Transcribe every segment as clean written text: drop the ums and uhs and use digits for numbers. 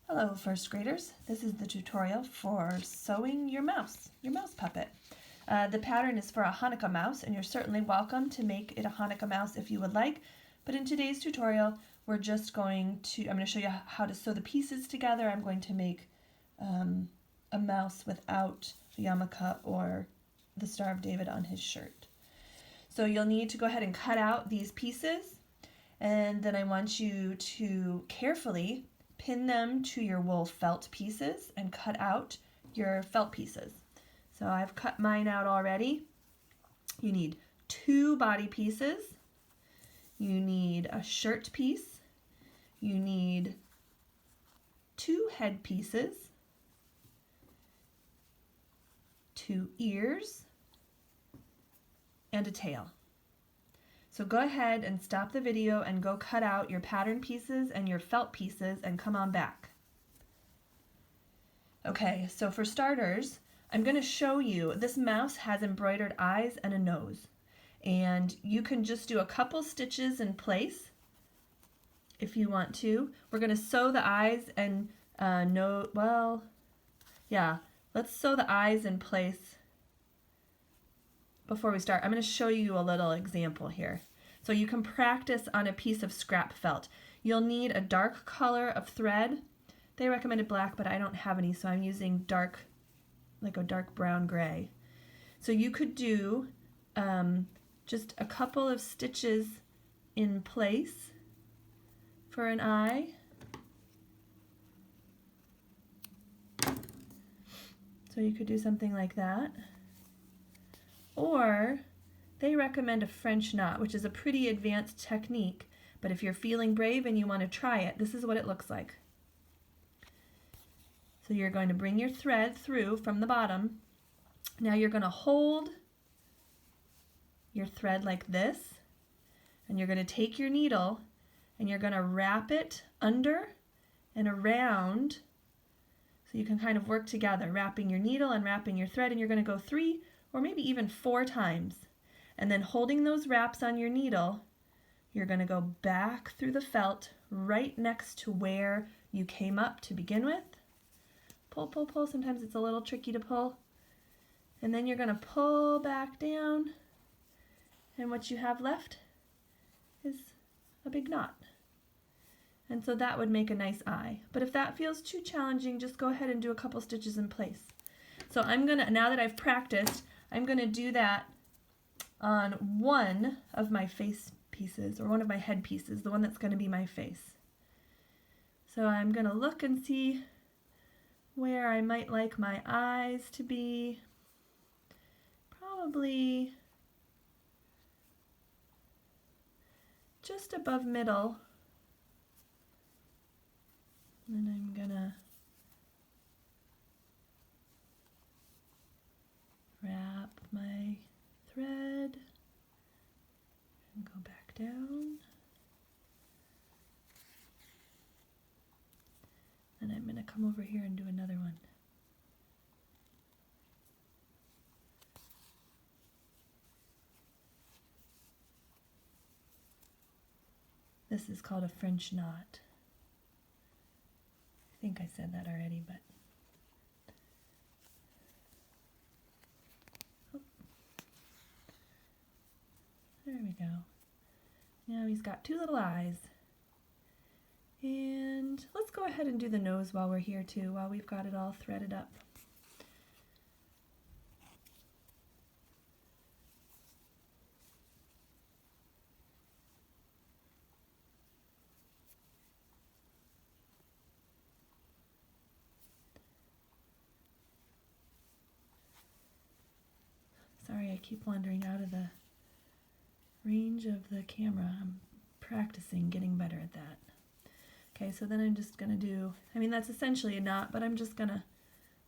Hello first graders, this is the tutorial for sewing your mouse puppet. The pattern is for a Hanukkah mouse and you're certainly welcome to make it a Hanukkah mouse if you would like, but in today's tutorial I'm going to show you how to sew the pieces together. I'm going to make a mouse without a yarmulke or the Star of David on his shirt. So you'll need to go ahead and cut out these pieces, and then I want you to carefully pin them to your wool felt pieces and cut out your felt pieces. So I've cut mine out already. You need 2 body pieces, you need a shirt piece, you need 2 head pieces, 2 ears, and a tail. So go ahead and stop the video and go cut out your pattern pieces and your felt pieces and come on back. Okay, so for starters, I'm going to show you, this mouse has embroidered eyes and a nose. And you can just do a couple stitches in place if you want to. We're going to sew the eyes and let's sew the eyes in place before we start. I'm going to show you a little example here. So you can practice on a piece of scrap felt. You'll need a dark color of thread. They recommended black, but I don't have any, so I'm using dark, like a dark brown gray. So you could do just a couple of stitches in place for an eye. So you could do something like that. Or they recommend a French knot, which is a pretty advanced technique, but if you're feeling brave and you want to try it, this is what it looks like. So you're going to bring your thread through from the bottom. Now you're going to hold your thread like this, and you're going to take your needle and you're going to wrap it under and around, so you can kind of work together, wrapping your needle and wrapping your thread, and you're going to go 3 or maybe even 4 times. And then holding those wraps on your needle, you're going to go back through the felt right next to where you came up to begin with. Pull, pull, pull. Sometimes it's a little tricky to pull. And then you're going to pull back down, and what you have left is a big knot. And so that would make a nice eye. But if that feels too challenging, just go ahead and do a couple stitches in place. So now that I've practiced, I'm going to do that on one of my face pieces, or one of my head pieces, the one that's going to be my face. So I'm going to look and see where I might like my eyes to be. Probably just above middle. And I'm going to wrap my thread and go back down. And I'm going to come over here and do another one. This is called a French knot. I think I said that already, but there we go. Now he's got 2 little eyes. And let's go ahead and do the nose while we're here too, while we've got it all threaded up. Sorry, I keep wandering out of the range of the camera. I'm practicing getting better at that. Okay, so then I'm just going to do, that's essentially a knot, but I'm just going to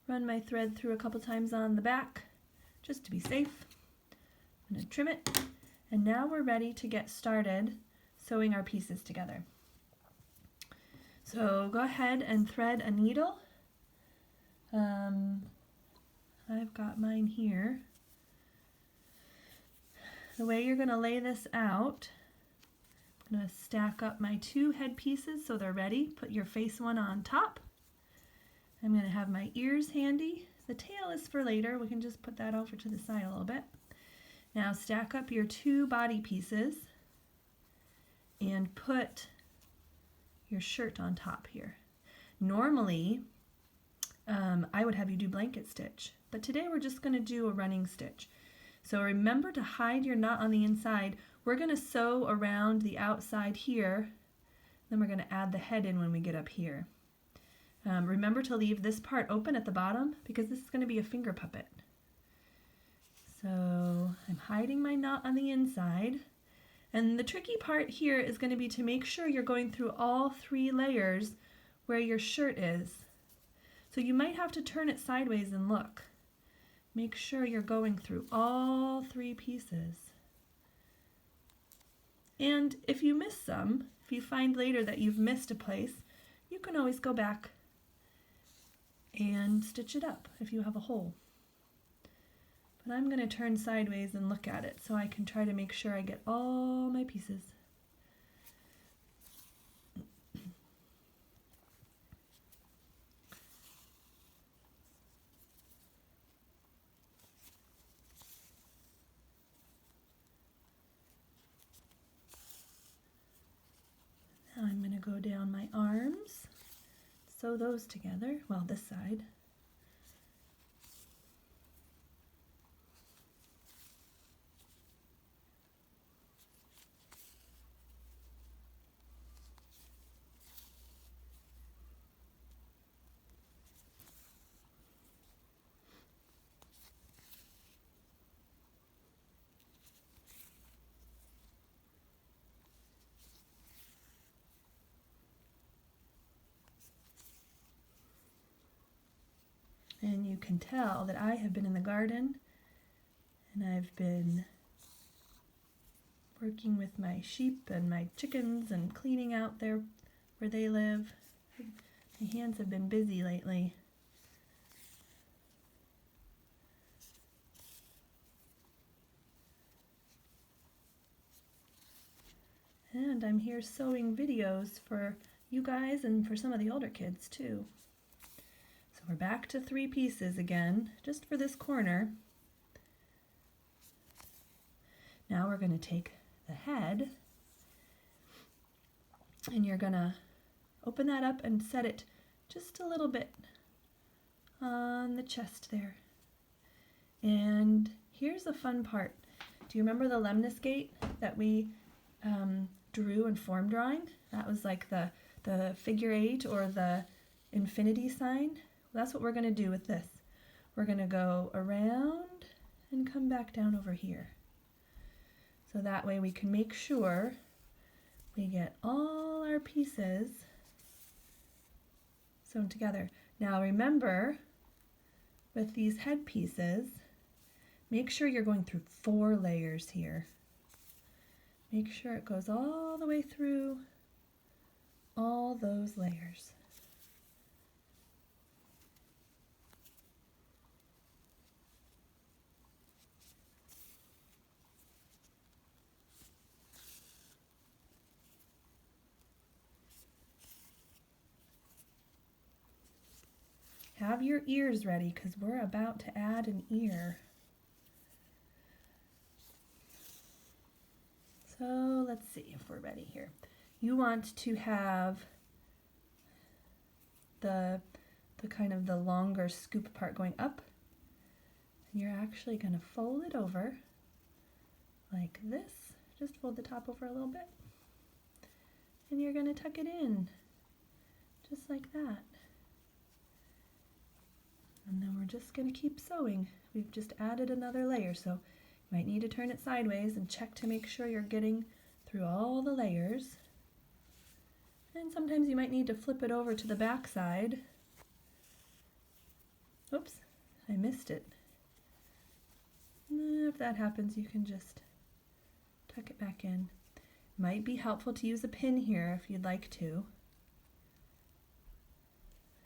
run my thread through a couple times on the back, just to be safe. I'm going to trim it, and now we're ready to get started sewing our pieces together. So go ahead and thread a needle. I've got mine here. The way you're going to lay this out, I'm going to stack up my 2 head pieces so they're ready. Put your face one on top I'm going to have my ears handy. The tail is for later. We can just put that over to the side a little bit. Now stack up your 2 body pieces and put your shirt on top here. Normally, I would have you do blanket stitch, but today we're just going to do a running stitch. So remember to hide your knot on the inside. We're going to sew around the outside here, then we're going to add the head in when we get up here. Remember to leave this part open at the bottom because this is going to be a finger puppet. So I'm hiding my knot on the inside, and the tricky part here is going to be to make sure you're going through all 3 layers where your shirt is. So you might have to turn it sideways and look. Make sure you're going through all 3 pieces. And if you miss some, if you find later that you've missed a place, you can always go back and stitch it up if you have a hole. But I'm going to turn sideways and look at it so I can try to make sure I get all my pieces. Now I'm going to go down my arms, sew those together, well, this side. And you can tell that I have been in the garden and I've been working with my sheep and my chickens and cleaning out there where they live. My hands have been busy lately. And I'm here sewing videos for you guys and for some of the older kids too. So we're back to 3 pieces again, just for this corner. Now we're going to take the head and you're going to open that up and set it just a little bit on the chest there. And here's the fun part. Do you remember the lemnis gate that we drew in form drawing? That was like the figure 8 or the infinity sign. Well, that's what we're going to do with this. We're going to go around and come back down over here. So that way we can make sure we get all our pieces sewn together. Now remember, with these head pieces, make sure you're going through 4 layers here. Make sure it goes all the way through all those layers. Have your ears ready because we're about to add an ear. So let's see if we're ready here. You want to have the kind of the longer scoop part going up, and you're actually going to fold it over like this. Just fold the top over a little bit, and you're going to tuck it in just like that. And then we're just going to keep sewing. We've just added another layer, so you might need to turn it sideways and check to make sure you're getting through all the layers. And sometimes you might need to flip it over to the back side. Oops, I missed it. If that happens, you can just tuck it back in. Might be helpful to use a pin here if you'd like to.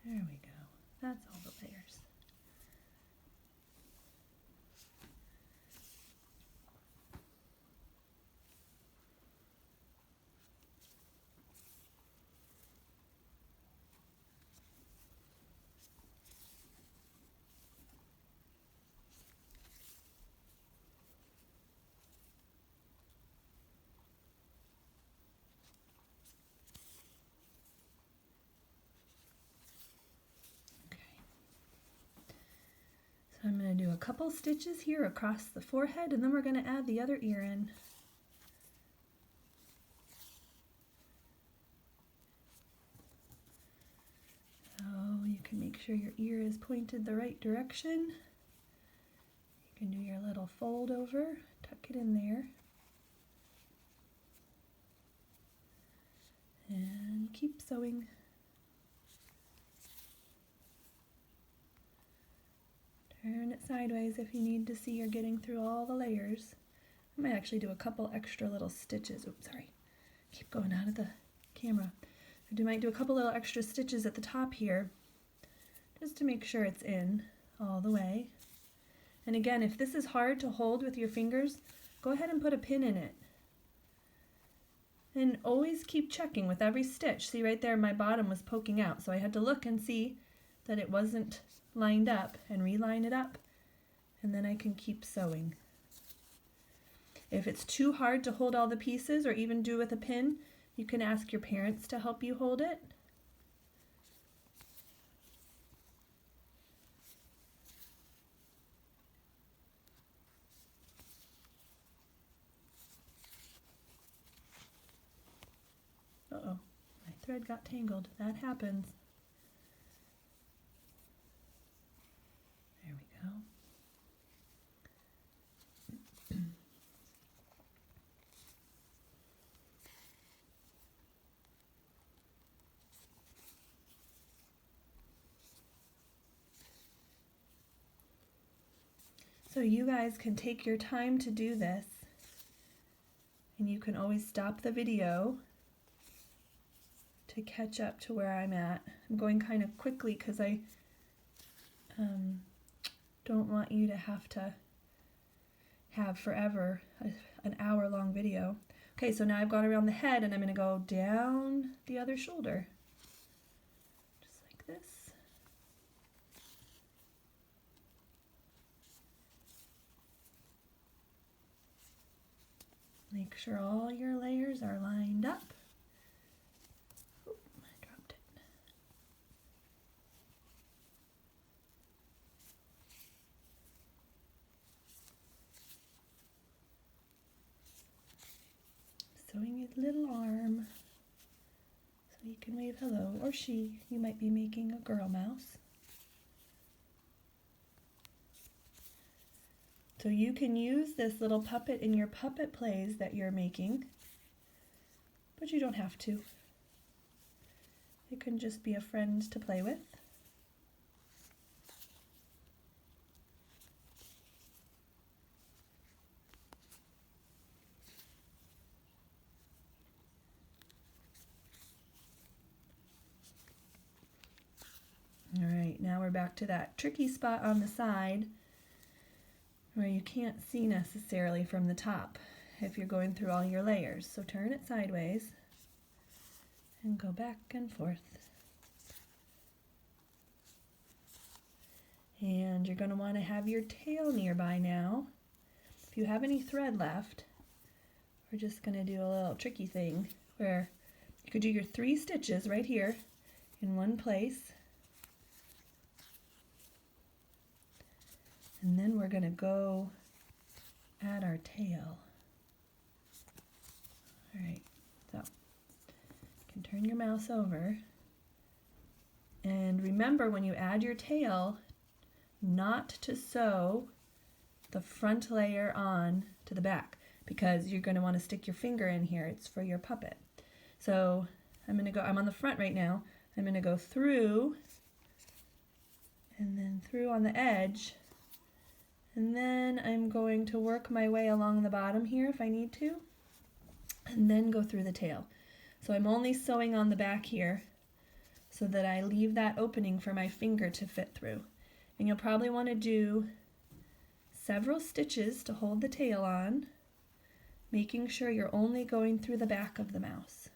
There we go. That's all the layers. I'm going to do a couple stitches here across the forehead, and then we're going to add the other ear in. So you can make sure your ear is pointed the right direction. You can do your little fold over, tuck it in there, and keep sewing. Turn it sideways if you need to see you're getting through all the layers. I might actually do a couple extra little stitches. Oops, sorry. Keep going out of the camera. I might do a couple little extra stitches at the top here, just to make sure it's in all the way. And again, if this is hard to hold with your fingers, go ahead and put a pin in it. And always keep checking with every stitch. See right there, my bottom was poking out, so I had to look and see that it wasn't lined up and reline it up, and then I can keep sewing. If it's too hard to hold all the pieces or even do with a pin, you can ask your parents to help you hold it. Uh-oh, my thread got tangled. That happens. There we go. So you guys can take your time to do this, and you can always stop the video to catch up to where I'm at. I'm going kind of quickly because I don't want you to have forever an hour-long video. Okay, so now I've gone around the head, and I'm going to go down the other shoulder, just like this. Make sure all your layers are lined up. Oop, I dropped it. Sewing a little arm so you can wave hello, or she. You might be making a girl mouse. So you can use this little puppet in your puppet plays that you're making, but you don't have to. It can just be a friend to play with. All right, now we're back to that tricky spot on the side where you can't see necessarily from the top if you're going through all your layers. So turn it sideways and go back and forth. And you're going to want to have your tail nearby now. If you have any thread left, we're just going to do a little tricky thing where you could do your 3 stitches right here in one place. And then we're going to go add our tail. All right, so you can turn your mouse over. And remember, when you add your tail, not to sew the front layer on to the back, because you're going to want to stick your finger in here. It's for your puppet. So I'm on the front right now. I'm going to go through and then through on the edge. And then I'm going to work my way along the bottom here if I need to, and then go through the tail. So I'm only sewing on the back here so that I leave that opening for my finger to fit through. And you'll probably want to do several stitches to hold the tail on, making sure you're only going through the back of the mouse.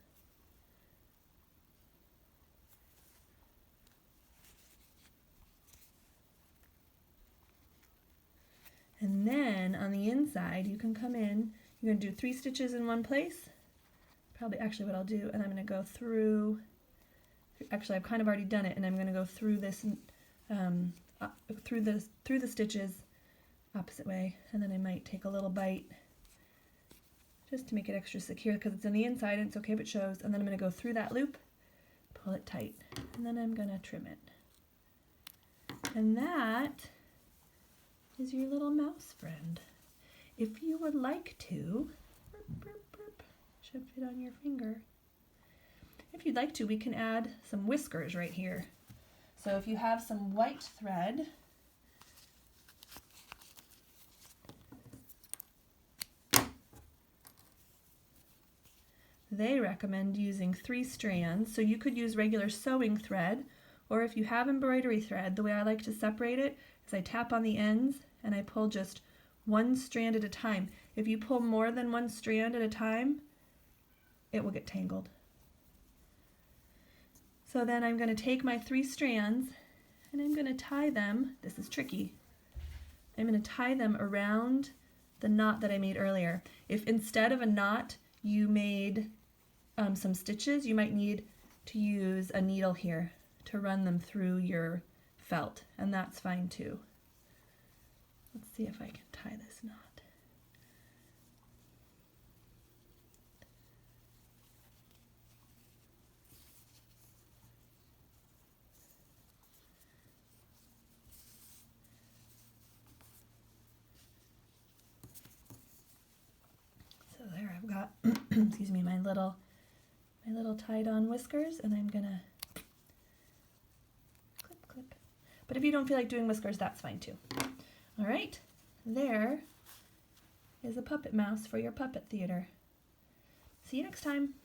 And then on the inside, you can come in, you're going to do 3 stitches in one place. Probably actually what I'll do, and I'm going to go through, actually I've kind of already done it, and I'm going to go through this through the stitches opposite way, and then I might take a little bite just to make it extra secure because it's on the inside and it's okay if it shows, and then I'm going to go through that loop, pull it tight, and then I'm going to trim it. And that is your little mouse friend. If you would like to, should fit on your finger. If you'd like to, we can add some whiskers right here. So if you have some white thread, they recommend using 3 strands. So you could use regular sewing thread, or if you have embroidery thread, the way I like to separate it is I tap on the ends and I pull just 1 strand at a time. If you pull more than 1 strand at a time, it will get tangled. So then I'm going to take my 3 strands and I'm going to tie them. This is tricky. I'm going to tie them around the knot that I made earlier. If instead of a knot you made some stitches, you might need to use a needle here to run them through your felt, and that's fine too. Let's see if I can tie this knot. So there I've got excuse me, my little tied on whiskers, and I'm gonna clip, clip. But if you don't feel like doing whiskers, that's fine too. All right, there is a puppet mouse for your puppet theater. See you next time.